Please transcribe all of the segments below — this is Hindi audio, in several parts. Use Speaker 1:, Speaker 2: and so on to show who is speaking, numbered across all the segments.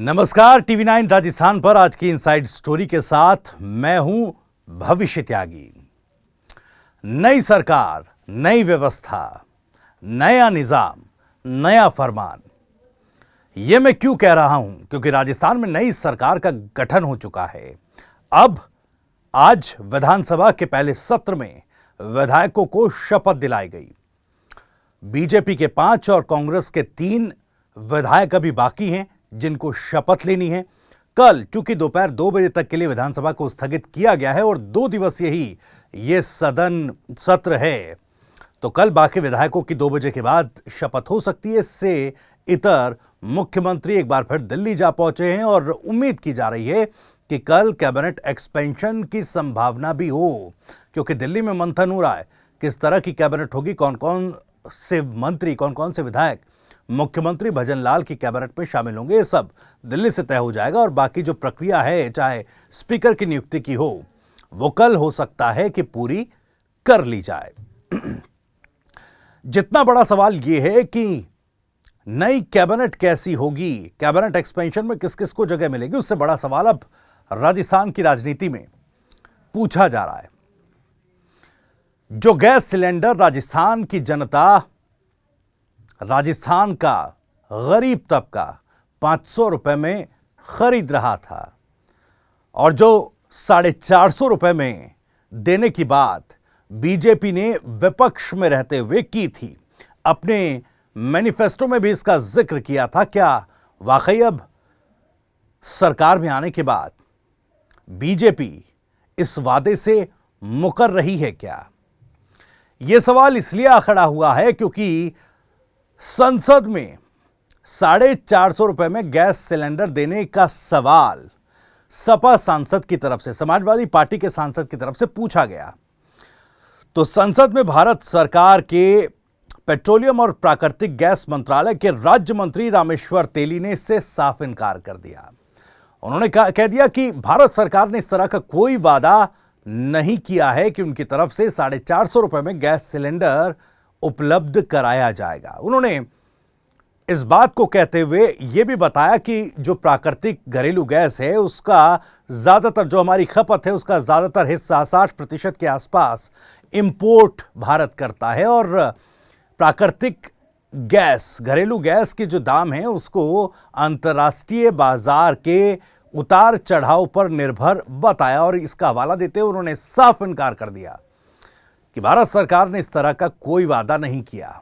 Speaker 1: नमस्कार, टीवी 9 राजस्थान पर आज की इनसाइड स्टोरी के साथ मैं हूं भविष्य त्यागी। नई सरकार, नई व्यवस्था, नया निजाम, नया फरमान। यह मैं क्यों कह रहा हूं? क्योंकि राजस्थान में नई सरकार का गठन हो चुका है। अब आज विधानसभा के पहले सत्र में विधायकों को शपथ दिलाई गई। बीजेपी के 5 और कांग्रेस के 3 विधायक अभी बाकी हैं जिनको शपथ लेनी है। कल चूंकि दोपहर 2 बजे तक के लिए विधानसभा को स्थगित किया गया है और 2 दिवसीय ही यह सदन सत्र है, तो कल बाकी विधायकों की 2 बजे के बाद शपथ हो सकती है। इससे इतर मुख्यमंत्री एक बार फिर दिल्ली जा पहुंचे हैं और उम्मीद की जा रही है कि कल कैबिनेट एक्सपेंशन की संभावना भी हो, क्योंकि दिल्ली में मंथन हो रहा है किस तरह की कैबिनेट होगी, कौन कौन से मंत्री, कौन कौन से विधायक मुख्यमंत्री भजन लाल की कैबिनेट में शामिल होंगे। ये सब दिल्ली से तय हो जाएगा और बाकी जो प्रक्रिया है, चाहे स्पीकर की नियुक्ति की हो, वो कल हो सकता है कि पूरी कर ली जाए। जितना बड़ा सवाल यह है कि नई कैबिनेट कैसी होगी, कैबिनेट एक्सपेंशन में किस किस को जगह मिलेगी, उससे बड़ा सवाल अब राजस्थान की राजनीति में पूछा जा रहा है। जो गैस सिलेंडर राजस्थान की जनता, राजस्थान का गरीब तबका 500 रुपए में खरीद रहा था और जो 450 रुपए में देने की बात बीजेपी ने विपक्ष में रहते हुए की थी, अपने मैनिफेस्टो में भी इसका जिक्र किया था, क्या वाकई अब सरकार में आने के बाद बीजेपी इस वादे से मुकर रही है क्या? यह सवाल इसलिए खड़ा हुआ है क्योंकि संसद में 450 रुपए में गैस सिलेंडर देने का सवाल सपा सांसद की तरफ से, समाजवादी पार्टी के सांसद की तरफ से पूछा गया, तो संसद में भारत सरकार के पेट्रोलियम और प्राकृतिक गैस मंत्रालय के राज्य मंत्री रामेश्वर तेली ने इससे साफ इनकार कर दिया। उन्होंने कह दिया कि भारत सरकार ने इस तरह का कोई वादा नहीं किया है कि उनकी तरफ से 450 रुपए में गैस सिलेंडर उपलब्ध कराया जाएगा। उन्होंने इस बात को कहते हुए यह भी बताया कि जो प्राकृतिक घरेलू गैस है उसका ज्यादातर, जो हमारी खपत है उसका ज्यादातर हिस्सा 60% के आसपास इंपोर्ट भारत करता है और प्राकृतिक गैस, घरेलू गैस के जो दाम है उसको अंतर्राष्ट्रीय बाजार के उतार चढ़ाव पर निर्भर बताया और इसका हवाला देते हुए उन्होंने साफ इनकार कर दिया कि भारत सरकार ने इस तरह का कोई वादा नहीं किया।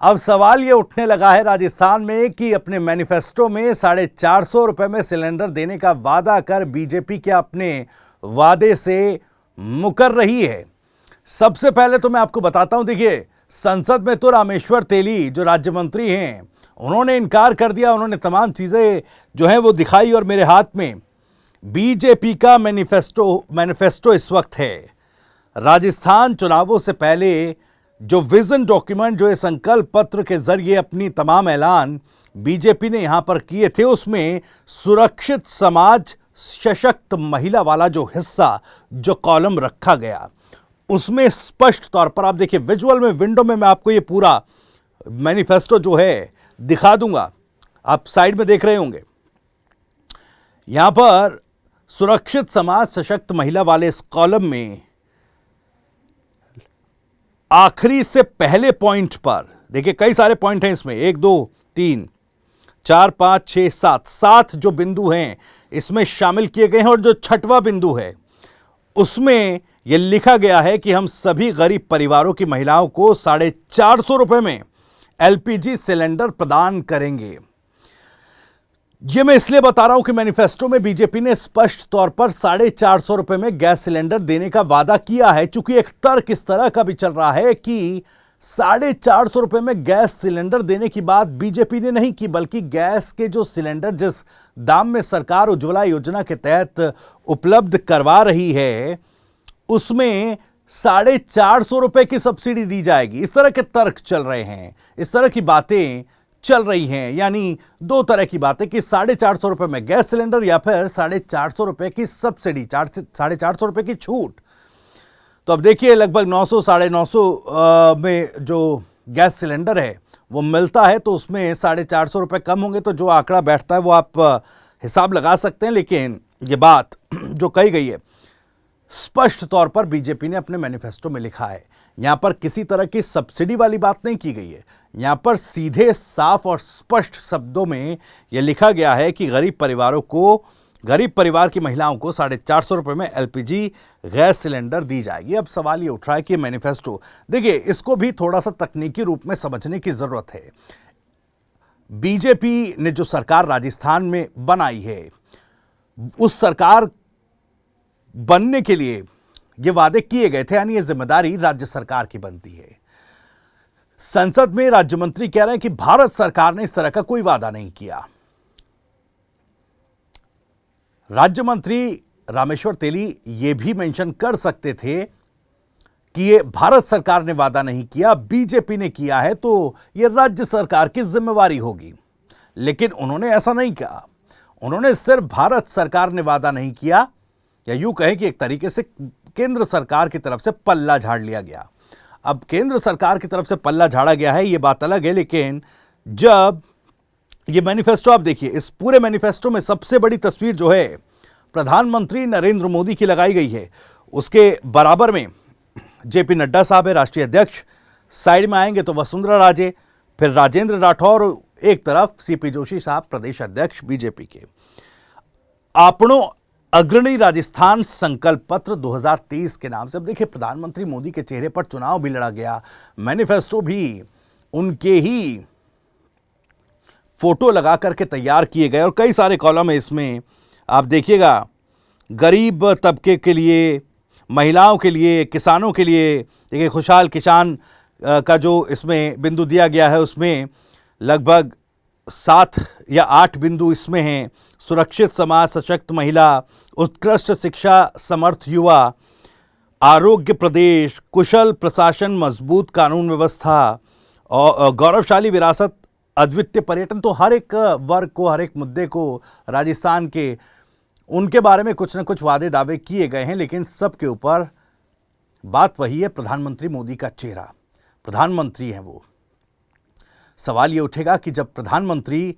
Speaker 1: अब सवाल यह उठने लगा है राजस्थान में कि अपने मैनिफेस्टो में 450 रुपए में सिलेंडर देने का वादा कर बीजेपी क्या अपने वादे से मुकर रही है? सबसे पहले तो मैं आपको बताता हूं, देखिए संसद में तो रामेश्वर तेली जो राज्य मंत्री हैं उन्होंने इनकार कर दिया। उन्होंने तमाम चीजें जो है वो दिखाई और मेरे हाथ में बीजेपी का मैनिफेस्टो इस वक्त है। राजस्थान चुनावों से पहले जो विजन डॉक्यूमेंट, जो संकल्प पत्र के जरिए अपनी तमाम ऐलान बीजेपी ने यहां पर किए थे, उसमें सुरक्षित समाज, सशक्त महिला वाला जो हिस्सा, जो कॉलम रखा गया, उसमें स्पष्ट तौर पर आप देखिए विजुअल में, विंडो में मैं आपको ये पूरा मैनिफेस्टो जो है दिखा दूंगा, आप साइड में देख रहे होंगे। यहां पर सुरक्षित समाज, सशक्त महिला वाले इस कॉलम में आखिरी से पहले पॉइंट पर देखिए कई सारे पॉइंट हैं इसमें, 1 2 3 4 5 6 7 जो बिंदु हैं इसमें शामिल किए गए हैं और जो 6वां बिंदु है उसमें यह लिखा गया है कि हम सभी गरीब परिवारों की महिलाओं को 450 रुपए में एलपीजी सिलेंडर प्रदान करेंगे। यह मैं इसलिए बता रहा हूं कि मैनिफेस्टो में बीजेपी ने स्पष्ट तौर पर 450 रुपए में गैस सिलेंडर देने का वादा किया है। चूंकि एक तर्क इस तरह का भी चल रहा है कि 450 रुपए में गैस सिलेंडर देने की बात बीजेपी ने नहीं की, बल्कि गैस के जो सिलेंडर जिस दाम में सरकार उज्ज्वला योजना के तहत उपलब्ध करवा रही है उसमें 450 रुपए की सब्सिडी दी जाएगी। इस तरह के तर्क चल रहे हैं, इस तरह की बातें चल रही हैं, यानी 2 तरह की बातें कि 450 रुपए में गैस सिलेंडर या फिर 450 रुपए की सब्सिडी, 450 रुपए की छूट। तो अब देखिए लगभग 900 950 में जो गैस सिलेंडर है वो मिलता है तो उसमें 450 रुपये कम होंगे, तो जो आंकड़ा बैठता है वो आप हिसाब लगा सकते हैं। लेकिन ये बात जो कही गई है स्पष्ट तौर पर बीजेपी ने अपने मैनिफेस्टो में लिखा है। यहां पर किसी तरह की सब्सिडी वाली बात नहीं की गई है। यहां पर सीधे साफ और स्पष्ट शब्दों में यह लिखा गया है कि गरीब परिवार की महिलाओं को 450 रुपये में एलपीजी गैस सिलेंडर दी जाएगी। अब सवाल ये उठ रहा है कि मैनिफेस्टो, देखिए इसको भी थोड़ा सा तकनीकी रूप में समझने की जरूरत है। बीजेपी ने जो सरकार राजस्थान में बनाई है, उस सरकार बनने के लिए ये वादे किए गए थे, यानी ये जिम्मेदारी राज्य सरकार की बनती है। संसद में राज्य मंत्री कह रहे हैं कि भारत सरकार ने इस तरह का कोई वादा नहीं किया। राज्य मंत्री रामेश्वर तेली ये भी मेंशन कर सकते थे कि ये भारत सरकार ने वादा नहीं किया, बीजेपी ने किया है, तो ये राज्य सरकार की जिम्मेवारी होगी। लेकिन उन्होंने ऐसा नहीं कहा। उन्होंने सिर्फ भारत सरकार ने वादा नहीं किया, या यूं कहें कि एक तरीके से केंद्र सरकार की तरफ से पल्ला झाड़ लिया गया। अब केंद्र सरकार की तरफ से पल्ला झाड़ा गया है, ये बात अलग है। लेकिन जब ये मैनिफेस्टो आप देखिए, इस पूरे मैनिफेस्टो में सबसे बड़ी तस्वीर जो है प्रधानमंत्री नरेंद्र मोदी की लगाई गई है। उसके बराबर में जेपी नड्डा साहब है, राष्ट्रीय अध्यक्ष। साइड में आएंगे तो वसुंधरा राजे, फिर राजेंद्र राठौर, एक तरफ सीपी जोशी साहब प्रदेश अध्यक्ष बीजेपी के। आपनो अग्रणी राजस्थान संकल्प पत्र 2023 के नाम से। अब देखिए प्रधानमंत्री मोदी के चेहरे पर चुनाव भी लड़ा गया, मैनिफेस्टो भी उनके ही फोटो लगा करके तैयार किए गए और कई सारे कॉलम है इसमें। आप देखिएगा, गरीब तबके के लिए, महिलाओं के लिए, किसानों के लिए। देखिए खुशहाल किसान का जो इसमें बिंदु दिया गया है उसमें लगभग 7 या 8 बिंदु इसमें हैं। सुरक्षित समाज, सशक्त महिला, उत्कृष्ट शिक्षा, समर्थ युवा, आरोग्य प्रदेश, कुशल प्रशासन, मजबूत कानून व्यवस्था और गौरवशाली विरासत, अद्वितीय पर्यटन। तो हर एक वर्ग को, हर एक मुद्दे को राजस्थान के, उनके बारे में कुछ न कुछ वादे दावे किए गए हैं। लेकिन सबके ऊपर बात वही है, प्रधानमंत्री मोदी का चेहरा। प्रधानमंत्री हैं वो। सवाल ये उठेगा कि जब प्रधानमंत्री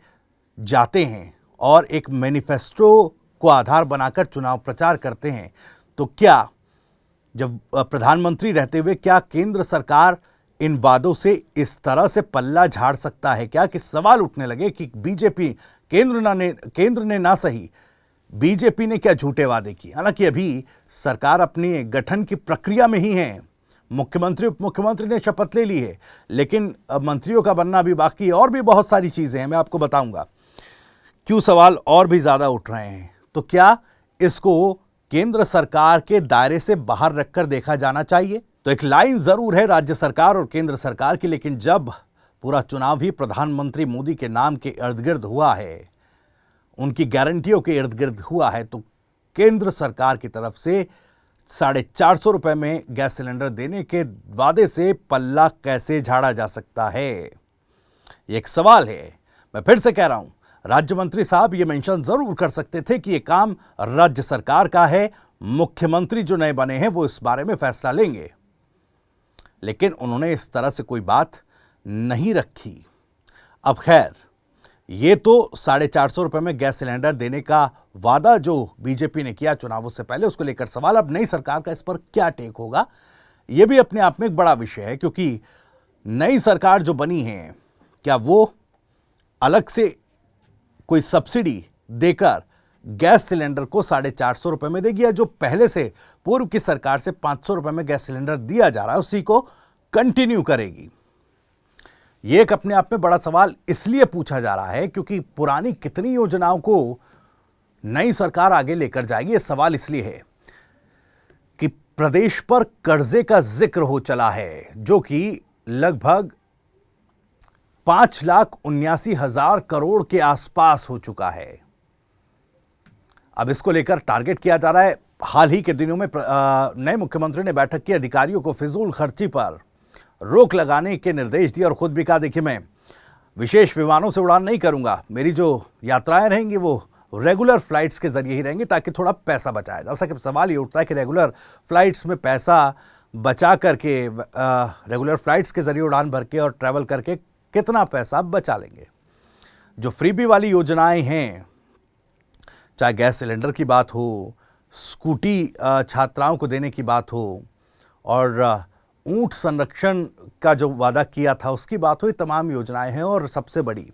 Speaker 1: जाते हैं और एक मैनिफेस्टो को आधार बनाकर चुनाव प्रचार करते हैं, तो क्या जब प्रधानमंत्री रहते हुए क्या केंद्र सरकार इन वादों से इस तरह से पल्ला झाड़ सकता है क्या, कि सवाल उठने लगे कि बीजेपी, केंद्र ने ना सही, बीजेपी ने क्या झूठे वादे किए। हालांकि अभी सरकार अपनी गठन की प्रक्रिया में ही है, मुख्यमंत्री उप मुख्यमंत्री ने शपथ ले ली है, लेकिन मंत्रियों का बनना भी बाकी है। और भी बहुत सारी चीजें हैं, मैं आपको बताऊंगा क्यों सवाल और भी ज्यादा उठ रहे हैं। तो क्या इसको केंद्र सरकार के दायरे से बाहर रखकर देखा जाना चाहिए? तो एक लाइन जरूर है राज्य सरकार और केंद्र सरकार की, लेकिन जब पूरा चुनाव ही प्रधानमंत्री मोदी के नाम के इर्द गिर्द हुआ है, उनकी गारंटियों के इर्द गिर्द हुआ है, तो केंद्र सरकार की तरफ से 450 रुपए में गैस सिलेंडर देने के वादे से पल्ला कैसे झाड़ा जा सकता है, ये एक सवाल है। मैं फिर से कह रहा हूं, राज्य मंत्री साहब ये मेंशन जरूर कर सकते थे कि ये काम राज्य सरकार का है, मुख्यमंत्री जो नए बने हैं वो इस बारे में फैसला लेंगे, लेकिन उन्होंने इस तरह से कोई बात नहीं रखी। अब खैर, ये तो 450 रुपए में गैस सिलेंडर देने का वादा जो बीजेपी ने किया चुनावों से पहले, उसको लेकर सवाल। अब नई सरकार का इस पर क्या टेक होगा, यह भी अपने आप में एक बड़ा विषय है, क्योंकि नई सरकार जो बनी है, क्या वो अलग से कोई सब्सिडी देकर गैस सिलेंडर को 450 रुपए में देगी, या जो पहले से पूर्व की सरकार से 500 रुपए में गैस सिलेंडर दिया जा रहा है उसी को कंटिन्यू करेगी? यह एक अपने आप में बड़ा सवाल इसलिए पूछा जा रहा है क्योंकि पुरानी कितनी योजनाओं को नई सरकार आगे लेकर जाएगी। यह सवाल इसलिए है कि प्रदेश पर कर्जे का जिक्र हो चला है, जो कि लगभग 5,79,000 करोड़ के आसपास हो चुका है। अब इसको लेकर टारगेट किया जा रहा है। हाल ही के दिनों में नए मुख्यमंत्री ने बैठक की, अधिकारियों को फिजूल खर्ची पर रोक लगाने के निर्देश दिए और खुद भी कहा, देखिए मैं विशेष विमानों से उड़ान नहीं करूंगा, मेरी जो यात्राएं रहेंगी वो रेगुलर फ्लाइट्स के जरिए ही रहेंगी ताकि थोड़ा पैसा बचाया जा सके। सवाल ये उठता है कि रेगुलर फ्लाइट्स में पैसा बचा करके, रेगुलर फ्लाइट्स के जरिए उड़ान भर के और ट्रैवल करके कितना पैसा बचा लेंगे। जो फ्रीबी वाली योजनाएं हैं, चाहे गैस सिलेंडर की बात हो, स्कूटी छात्राओं को देने की बात हो, और ऊंट संरक्षण का जो वादा किया था उसकी बात हो, ये तमाम योजनाएं हैं। और सबसे बड़ी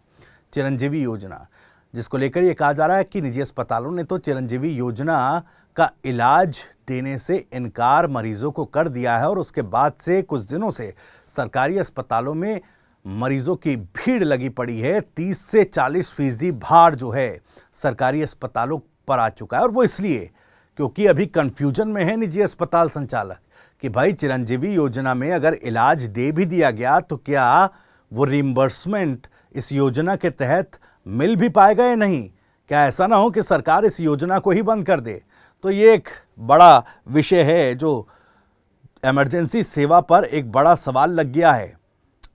Speaker 1: चिरंजीवी योजना, जिसको लेकर ये कहा जा रहा है कि निजी अस्पतालों ने तो चिरंजीवी योजना का इलाज देने से इनकार मरीजों को कर दिया है, और उसके बाद से कुछ दिनों से सरकारी अस्पतालों में मरीजों की भीड़ लगी पड़ी है। 30 से 40% भार जो है सरकारी अस्पतालों पर आ चुका है, और वो इसलिए क्योंकि अभी कंफ्यूजन में है निजी अस्पताल संचालक कि भाई चिरंजीवी योजना में अगर इलाज दे भी दिया गया तो क्या वो रिम्बर्समेंट इस योजना के तहत मिल भी पाएगा या नहीं। क्या ऐसा ना हो कि सरकार इस योजना को ही बंद कर दे। तो ये एक बड़ा विषय है जो इमरजेंसी सेवा पर एक बड़ा सवाल लग गया है।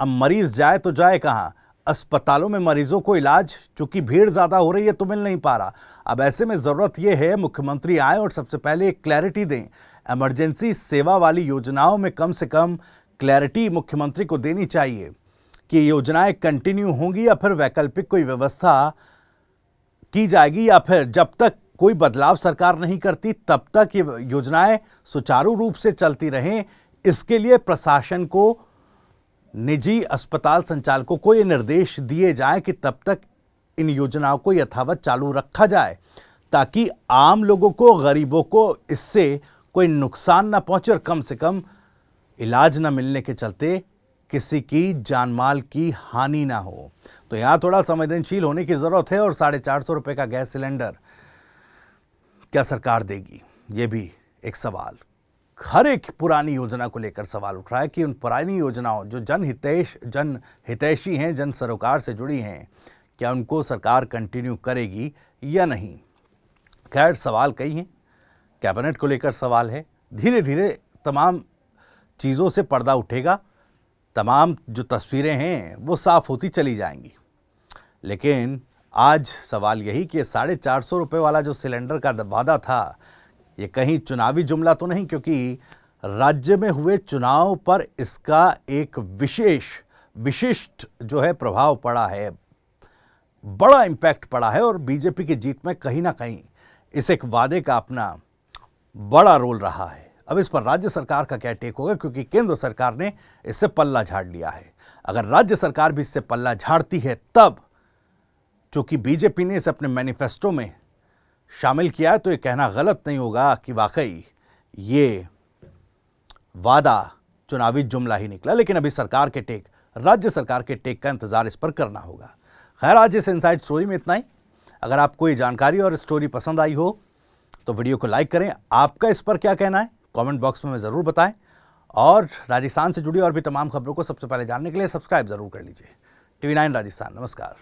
Speaker 1: अब मरीज जाए तो जाए कहाँ, अस्पतालों में मरीजों को इलाज चूंकि भीड़ ज़्यादा हो रही है तो मिल नहीं पा रहा। अब ऐसे में ज़रूरत यह है मुख्यमंत्री आए और सबसे पहले एक क्लैरिटी दें। इमरजेंसी सेवा वाली योजनाओं में कम से कम क्लैरिटी मुख्यमंत्री को देनी चाहिए कि योजनाएं कंटिन्यू होंगी या फिर वैकल्पिक कोई व्यवस्था की जाएगी, या फिर जब तक कोई बदलाव सरकार नहीं करती तब तक ये योजनाएं सुचारू रूप से चलती रहें। इसके लिए प्रशासन को, निजी अस्पताल संचालकों को ये निर्देश दिए जाएं कि तब तक इन योजनाओं को यथावत चालू रखा जाए, ताकि आम लोगों को, गरीबों को इससे कोई नुकसान ना पहुंचे और कम से कम इलाज न मिलने के चलते किसी की जानमाल की हानि ना हो। तो यहां थोड़ा संवेदनशील होने की जरूरत है। और 450 रुपए का गैस सिलेंडर क्या सरकार देगी, ये भी एक सवाल। हर एक पुरानी योजना को लेकर सवाल उठ रहा है कि उन पुरानी योजनाओं जो जन हितैषी हैं, जन सरोकार से जुड़ी हैं, क्या उनको सरकार कंटिन्यू करेगी या नहीं। खैर, सवाल कई हैं। कैबिनेट को लेकर सवाल है। धीरे धीरे तमाम चीज़ों से पर्दा उठेगा, तमाम जो तस्वीरें हैं वो साफ होती चली जाएंगी। लेकिन आज सवाल यही कि 450 रुपये वाला जो सिलेंडर का वादा था, ये कहीं चुनावी जुमला तो नहीं, क्योंकि राज्य में हुए चुनाव पर इसका एक विशिष्ट जो है प्रभाव पड़ा है, बड़ा इम्पैक्ट पड़ा है। और बीजेपी की जीत में कहीं ना कहीं इस एक वादे का अपना बड़ा रोल रहा है। अब इस पर राज्य सरकार का क्या टेक होगा, क्योंकि केंद्र सरकार ने इससे पल्ला झाड़ लिया है। अगर राज्य सरकार भी इससे पल्ला झाड़ती है तब, चूंकि बीजेपी ने इसे अपने मैनिफेस्टो में शामिल किया है, तो ये कहना गलत नहीं होगा कि वाकई ये वादा चुनावी जुमला ही निकला। लेकिन अभी सरकार के टेक, राज्य सरकार के टेक का इंतजार इस पर करना होगा। खैर, आज इस इनसाइड स्टोरी में इतना ही। अगर आपको ये जानकारी और स्टोरी पसंद आई हो तो वीडियो को लाइक करें। आपका इस पर क्या कहना है कमेंट बॉक्स में ज़रूर बताएं। और राजस्थान से जुड़ी और भी तमाम खबरों को सबसे पहले जानने के लिए सब्सक्राइब जरूर कर लीजिए। TV9 राजस्थान। नमस्कार।